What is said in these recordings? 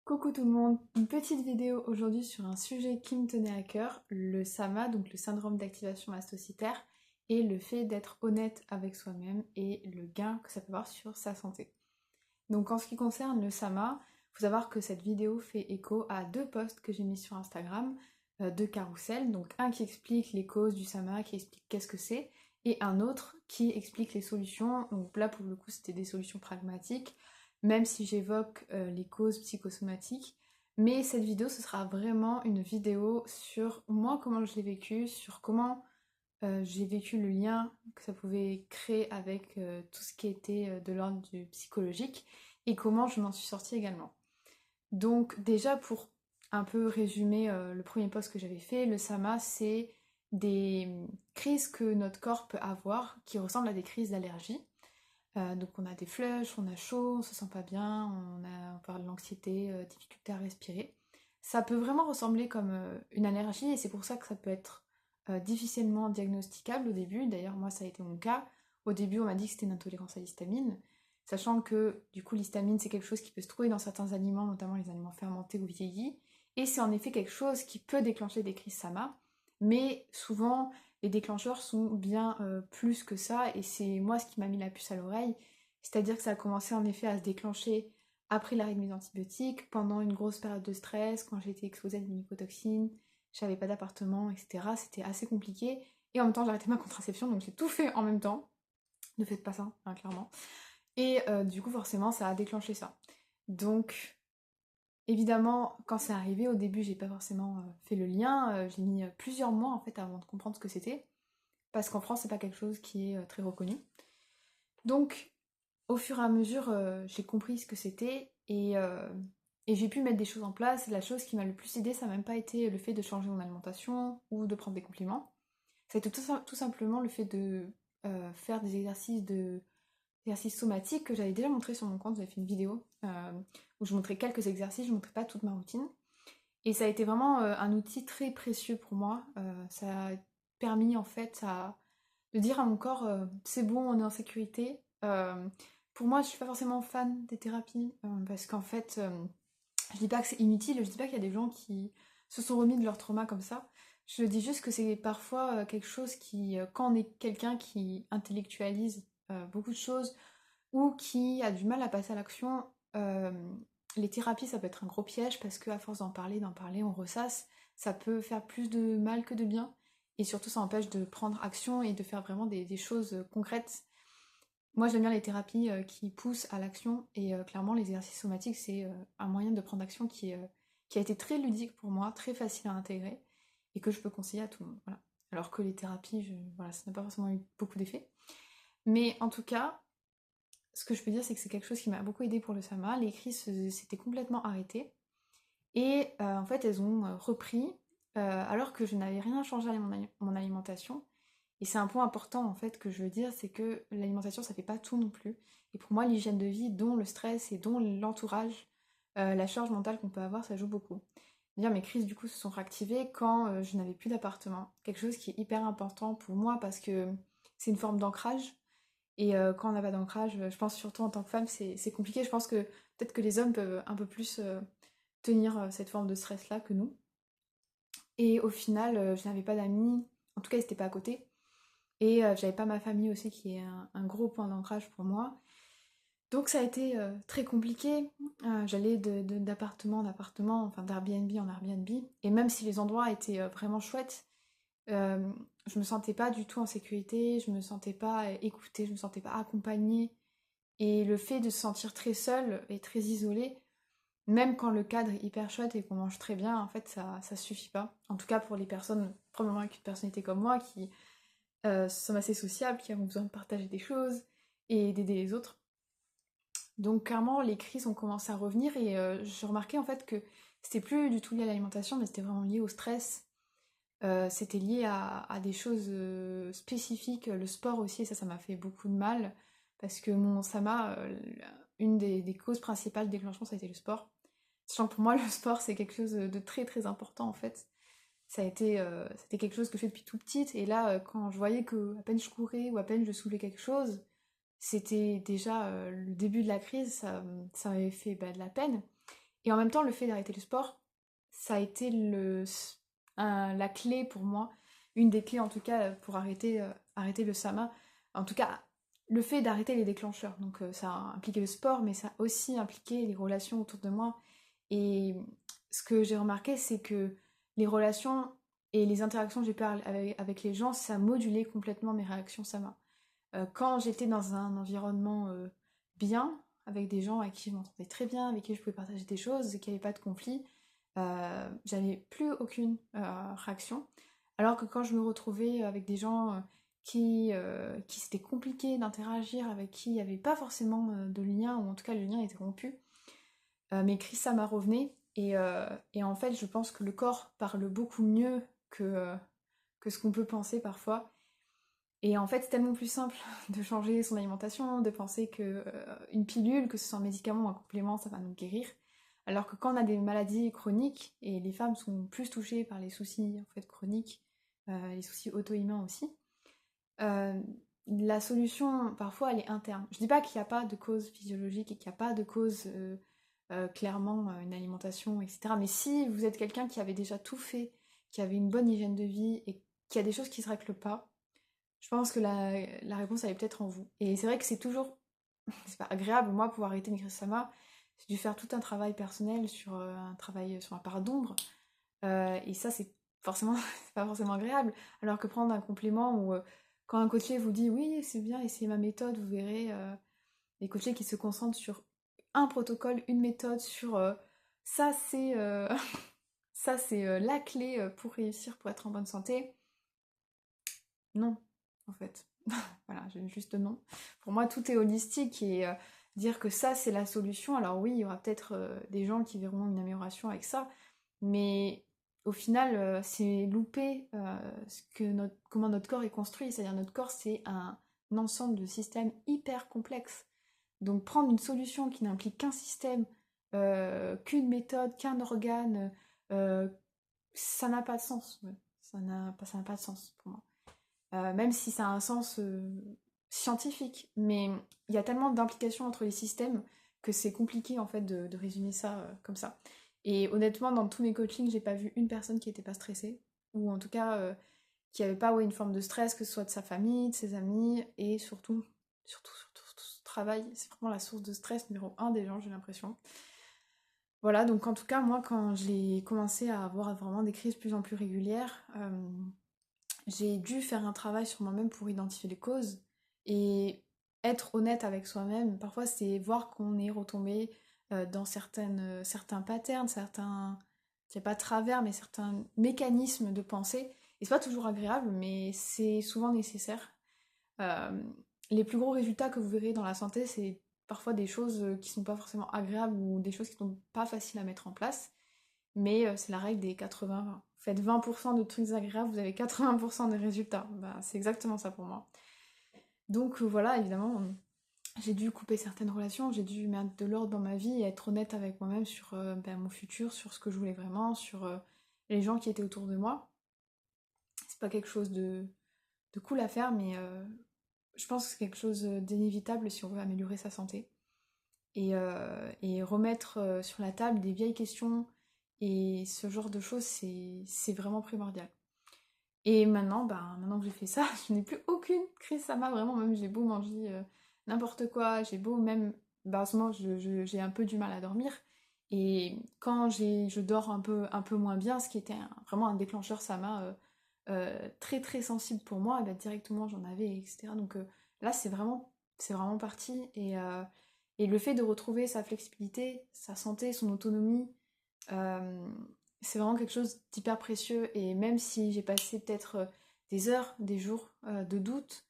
Coucou tout le monde, une petite vidéo aujourd'hui sur un sujet qui me tenait à cœur, le SAMA, donc le syndrome d'activation mastocytaire, et le fait d'être honnête avec soi-même et le gain que ça peut avoir sur sa santé. Donc en ce qui concerne le SAMA, il faut savoir que cette vidéo fait écho à deux posts que j'ai mis sur Instagram, deux carousels, donc un qui explique les causes du SAMA, qui explique qu'est-ce que c'est, et un autre qui explique les solutions, donc là pour le coup c'était des solutions pragmatiques, même si j'évoque les causes psychosomatiques, mais cette vidéo ce sera vraiment une vidéo sur moi, comment je l'ai vécu, sur comment j'ai vécu le lien que ça pouvait créer avec tout ce qui était de l'ordre du psychologique et comment je m'en suis sortie également. Donc déjà pour un peu résumer le premier post que j'avais fait, le SAMA c'est des crises que notre corps peut avoir qui ressemblent à des crises d'allergie. Donc on a des flushs, on a chaud, on se sent pas bien, on parle de l'anxiété, difficulté à respirer. Ça peut vraiment ressembler comme une allergie et c'est pour ça que ça peut être difficilement diagnosticable au début. D'ailleurs moi ça a été mon cas. Au début on m'a dit que c'était une intolérance à l'histamine, sachant que du coup l'histamine c'est quelque chose qui peut se trouver dans certains aliments, notamment les aliments fermentés ou vieillis, et c'est en effet quelque chose qui peut déclencher des crises SAMA, mais souvent les déclencheurs sont bien plus que ça, et c'est moi ce qui m'a mis la puce à l'oreille, c'est-à-dire que ça a commencé en effet à se déclencher après l'arrêt de mes antibiotiques, pendant une grosse période de stress, quand j'ai été exposée à des mycotoxines, j'avais pas d'appartement, etc. C'était assez compliqué, et en même temps j'arrêtais ma contraception, donc j'ai tout fait en même temps. Ne faites pas ça, hein, clairement. Et du coup forcément ça a déclenché ça. Donc évidemment, quand c'est arrivé, au début, j'ai pas forcément fait le lien. J'ai mis plusieurs mois en fait avant de comprendre ce que c'était, parce qu'en France, c'est pas quelque chose qui est très reconnu. Donc, au fur et à mesure, j'ai compris ce que c'était et j'ai pu mettre des choses en place. La chose qui m'a le plus aidée, ça n'a même pas été le fait de changer mon alimentation ou de prendre des compléments. Ça a été tout simplement le fait de faire des exercices somatiques que j'avais déjà montré sur mon compte. J'avais fait une vidéo où je montrais quelques exercices, je montrais pas toute ma routine. Et ça a été vraiment un outil très précieux pour moi. Ça a permis en fait de dire à mon corps c'est bon, on est en sécurité. Pour moi, je suis pas forcément fan des thérapies parce qu'en fait, je dis pas que c'est inutile, je dis pas qu'il y a des gens qui se sont remis de leur trauma comme ça. Je dis juste que c'est parfois quelque chose qui, quand on est quelqu'un qui intellectualise beaucoup de choses ou qui a du mal à passer à l'action, les thérapies ça peut être un gros piège parce qu'à force d'en parler, on ressasse, ça peut faire plus de mal que de bien. Et surtout ça empêche de prendre action et de faire vraiment des choses concrètes. Moi j'aime bien les thérapies qui poussent à l'action et clairement les exercices somatiques c'est un moyen de prendre action qui a été très ludique pour moi, très facile à intégrer et que je peux conseiller à tout le monde. Voilà. Alors que les thérapies, voilà, ça n'a pas forcément eu beaucoup d'effet. Mais en tout cas, ce que je peux dire, c'est que c'est quelque chose qui m'a beaucoup aidé pour le SAMA. Les crises s'étaient complètement arrêtées. Et en fait, elles ont repris alors que je n'avais rien changé à mon alimentation. Et c'est un point important en fait que je veux dire, c'est que l'alimentation ça fait pas tout non plus. Et pour moi, l'hygiène de vie, dont le stress et dont l'entourage, la charge mentale qu'on peut avoir, ça joue beaucoup. Dire mes crises du coup se sont réactivées quand je n'avais plus d'appartement. Quelque chose qui est hyper important pour moi parce que c'est une forme d'ancrage. Et quand on n'a pas d'ancrage, je pense surtout en tant que femme, c'est compliqué. Je pense que peut-être que les hommes peuvent un peu plus tenir cette forme de stress-là que nous. Et au final, je n'avais pas d'amis, en tout cas, ils n'étaient pas à côté. Et j'avais pas ma famille aussi, qui est un gros point d'ancrage pour moi. Donc ça a été très compliqué. J'allais d'appartement en appartement, enfin d'Airbnb en Airbnb. Et même si les endroits étaient vraiment chouettes, euh, je me sentais pas du tout en sécurité, je me sentais pas écoutée, je me sentais pas accompagnée. Et le fait de se sentir très seule et très isolée, même quand le cadre est hyper chouette et qu'on mange très bien, en fait, ça suffit pas. En tout cas pour les personnes, probablement avec une personnalité comme moi, qui sont assez sociables, qui ont besoin de partager des choses et d'aider les autres. Donc clairement, les crises ont commencé à revenir et je remarquais en fait que c'était plus du tout lié à l'alimentation, mais c'était vraiment lié au stress. C'était lié à des choses spécifiques, le sport aussi, et ça m'a fait beaucoup de mal, parce que ça m'a, une des causes principales de déclenchement, ça a été le sport. Sachant que pour moi, le sport, c'est quelque chose de très très important en fait. C'était quelque chose que je fais depuis tout petite, et là, quand je voyais que à peine je courais ou à peine je soulevais quelque chose, c'était déjà le début de la crise, ça m'avait fait bah, de la peine. Et en même temps, le fait d'arrêter le sport, ça a été la clé pour moi, une des clés en tout cas pour arrêter le sama. En tout cas, le fait d'arrêter les déclencheurs. Donc ça a impliqué le sport, mais ça a aussi impliqué les relations autour de moi. Et ce que j'ai remarqué, c'est que les relations et les interactions que j'ai pu avoir avec les gens, ça modulait complètement mes réactions sama. Quand j'étais dans un environnement bien, avec des gens avec qui je m'entendais très bien, avec qui je pouvais partager des choses, et qu'il n'y avait pas de conflit, j'avais plus aucune réaction. Alors que quand je me retrouvais avec des gens qui c'était compliqué d'interagir, avec qui il n'y avait pas forcément de lien, ou en tout cas le lien était rompu, mes cris ça m'a revené. Et en fait, je pense que le corps parle beaucoup mieux que ce qu'on peut penser parfois. Et en fait, c'est tellement plus simple de changer son alimentation, de penser que une pilule, que ce soit un médicament ou un complément, ça va nous guérir. Alors que quand on a des maladies chroniques, et les femmes sont plus touchées par les soucis en fait, chroniques, les soucis auto-immuns aussi, euh, la solution, parfois, elle est interne. Je dis pas qu'il n'y a pas de cause physiologique et qu'il n'y a pas de cause clairement une alimentation, etc. Mais si vous êtes quelqu'un qui avait déjà tout fait, qui avait une bonne hygiène de vie et qui a des choses qui ne se règlent pas, je pense que la réponse elle est peut-être en vous. Et c'est vrai que c'est toujours, c'est pas agréable, moi, pour arrêter mes crises sama, j'ai dû faire tout un travail personnel sur un travail sur la part d'ombre. Et ça, c'est forcément, c'est pas forcément agréable. Alors que prendre un complément ou quand un coaché vous dit oui, c'est bien, essayez ma méthode, vous verrez les coachés qui se concentrent sur un protocole, une méthode, sur ça, c'est ça, c'est la clé pour réussir, pour être en bonne santé. Non, en fait. Voilà, j'ai juste non. Pour moi, tout est holistique et dire que ça, c'est la solution. Alors oui, il y aura peut-être des gens qui verront une amélioration avec ça, mais au final, c'est louper comment notre corps est construit. C'est-à-dire notre corps, c'est un ensemble de systèmes hyper complexes. Donc prendre une solution qui n'implique qu'un système, qu'une méthode, qu'un organe, euh, ça n'a pas de sens. Ouais. Ça n'a pas de sens pour moi. Même si ça a un sens scientifique. Mais il y a tellement d'implications entre les systèmes que c'est compliqué en fait de résumer ça comme ça. Et honnêtement, dans tous mes coachings, j'ai pas vu une personne qui était pas stressée, ou en tout cas qui avait pas ouais, une forme de stress, que ce soit de sa famille, de ses amis, et surtout ce travail, c'est vraiment la source de stress numéro un des gens, j'ai l'impression. Voilà, donc en tout cas, moi, quand j'ai commencé à avoir vraiment des crises de plus en plus régulières, j'ai dû faire un travail sur moi-même pour identifier les causes et être honnête avec soi-même. Parfois, c'est voir qu'on est retombé dans certains patterns, certains, je sais pas travers, mais certains mécanismes de pensée. Et c'est pas toujours agréable, mais c'est souvent nécessaire. Euh, les plus gros résultats que vous verrez dans la santé, c'est parfois des choses qui sont pas forcément agréables ou des choses qui sont pas faciles à mettre en place. Mais c'est la règle des 80-20. Faites 20% de trucs agréables, vous avez 80% des résultats. Bah, c'est exactement ça pour moi. Donc voilà, évidemment, j'ai dû couper certaines relations, j'ai dû mettre de l'ordre dans ma vie et être honnête avec moi-même sur mon futur, sur ce que je voulais vraiment, sur les gens qui étaient autour de moi. C'est pas quelque chose de cool à faire, mais je pense que c'est quelque chose d'inévitable si on veut améliorer sa santé. Et remettre sur la table des vieilles questions et ce genre de choses, c'est vraiment primordial. Et maintenant, maintenant que j'ai fait ça, je n'ai plus aucune crise sama, vraiment, même j'ai beau manger n'importe quoi, j'ai beau même, en ce moment, j'ai un peu du mal à dormir, et quand je dors un peu moins bien, ce qui était vraiment un déclencheur sama très très sensible pour moi, et directement j'en avais, etc. Donc là, c'est vraiment parti, et le fait de retrouver sa flexibilité, sa santé, son autonomie, euh, c'est vraiment quelque chose d'hyper précieux. Et même si j'ai passé peut-être des heures, des jours de doute,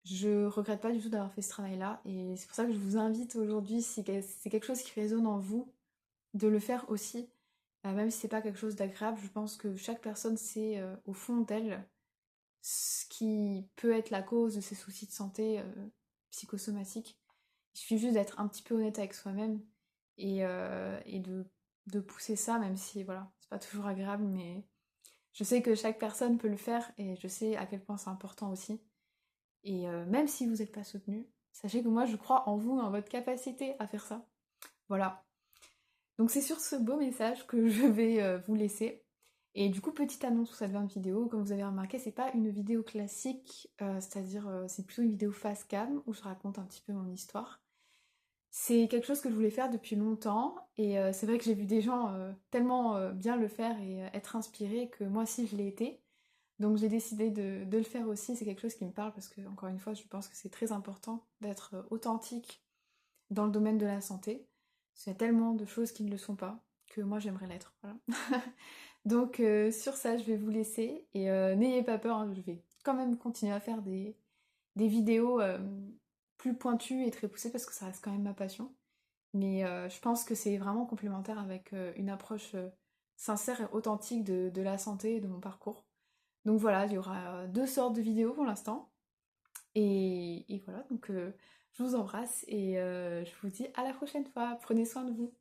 je regrette pas du tout d'avoir fait ce travail-là. Et c'est pour ça que je vous invite aujourd'hui, si c'est quelque chose qui résonne en vous, de le faire aussi. Même si c'est pas quelque chose d'agréable, je pense que chaque personne sait au fond d'elle ce qui peut être la cause de ses soucis de santé psychosomatiques. Il suffit juste d'être un petit peu honnête avec soi-même et de pousser ça, même si voilà, c'est pas toujours agréable, mais je sais que chaque personne peut le faire et je sais à quel point c'est important aussi. Et même si vous n'êtes pas soutenu, sachez que moi je crois en vous, en votre capacité à faire ça. Voilà. Donc c'est sur ce beau message que je vais vous laisser. Et du coup, petite annonce sur cette 20 vidéo, comme vous avez remarqué, c'est pas une vidéo classique, c'est-à-dire c'est plutôt une vidéo face cam où je raconte un petit peu mon histoire. C'est quelque chose que je voulais faire depuis longtemps et c'est vrai que j'ai vu des gens tellement bien le faire et être inspirés que moi aussi je l'ai été. Donc j'ai décidé de le faire aussi, c'est quelque chose qui me parle parce que, encore une fois, je pense que c'est très important d'être authentique dans le domaine de la santé. Il y a tellement de choses qui ne le sont pas que moi j'aimerais l'être. Voilà. Donc sur ça, je vais vous laisser et n'ayez pas peur, hein, je vais quand même continuer à faire des vidéos plus pointues et très poussées parce que ça reste quand même ma passion. Mais je pense que c'est vraiment complémentaire avec une approche sincère et authentique de la santé et de mon parcours. Donc voilà, il y aura deux sortes de vidéos pour l'instant. Et voilà, donc je vous embrasse et je vous dis à la prochaine fois. Prenez soin de vous.